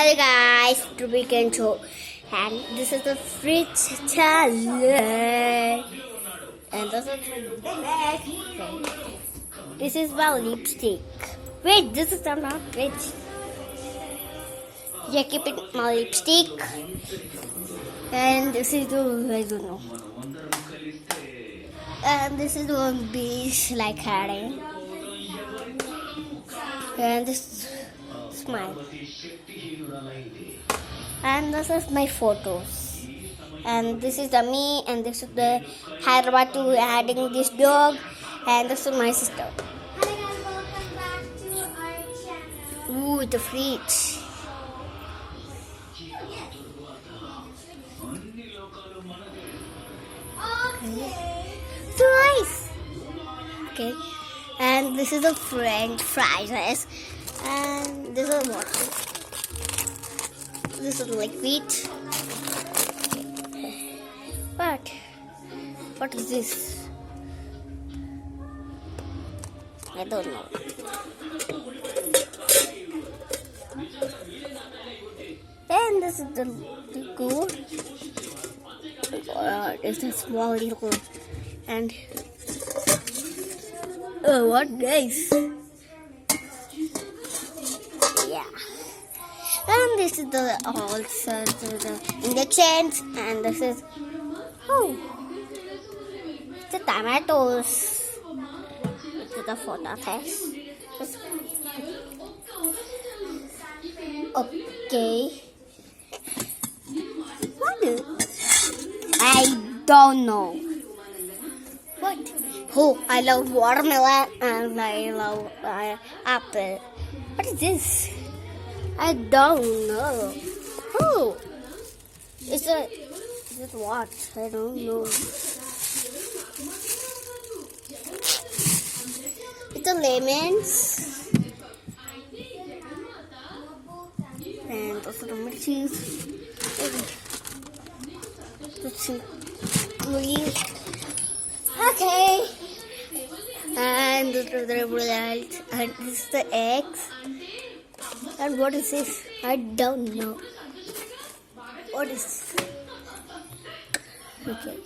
Hello guys, to weekend show, and this is the fridge challenge, and this is this is my lipstick. Wait, this is not fridge. Yeah, keep it my lipstick, and this is the I don't know, and this is one beach like Harry, and this smile. And this is my photos. And this is the me, and this is the Hyderabad to adding this dog, and this is my sister. Hi guys, welcome back to our channel. Ooh, the fridge. Okay. So nice. Okay. And this is the French fries. And this is water. This is liquid. What is this? I don't know. And this is the liquid. It's a small liquid. And oh, what nice. Yeah. And this is the also the injections, and this is the tomatoes. This is the photo test. Okay. What? I don't know. What? Oh, I love watermelon and I love apple. What is this? I don't know. Oh, is it what? I don't know. It's the lemons and also the cheese. Let's see. Okay. And this is the result. And this is the eggs. And what is this? I don't know. What is this? Okay.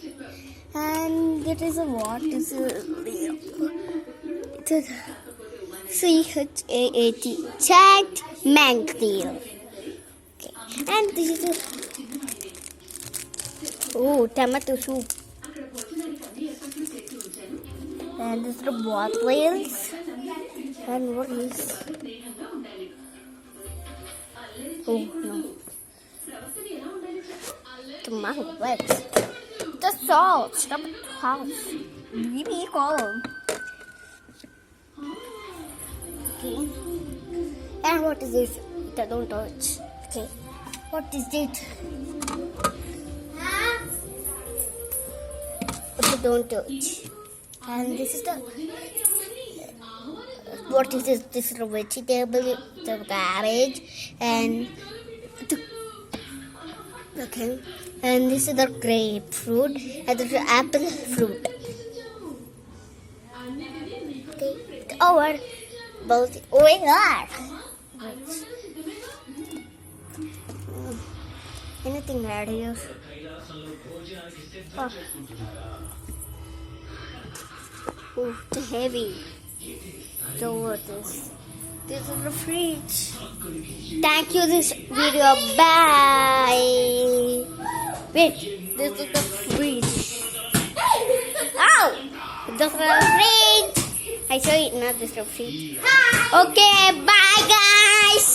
And it is a what? It's a CHAAT. Chat Manktail. Okay. And this is a tomato soup. And this is the bottles. And what is? Oh no. Tomato wet. The salt. Stop the house. Really cold. Okay. And what is this? Don't touch. Okay. What is it? Okay, don't touch. And this is the. What is this? This is the vegetable, the cabbage, and okay. And this is the grapefruit, and this is the apple fruit. Okay, it's over. Both over. Wait. Anything bad here? Oh, it's heavy. So what is this is the fridge. Thank you this video. Bye. Wait, this is the fridge. Ow! This is the fridge. I saw it, not this is the fridge. Okay, bye guys.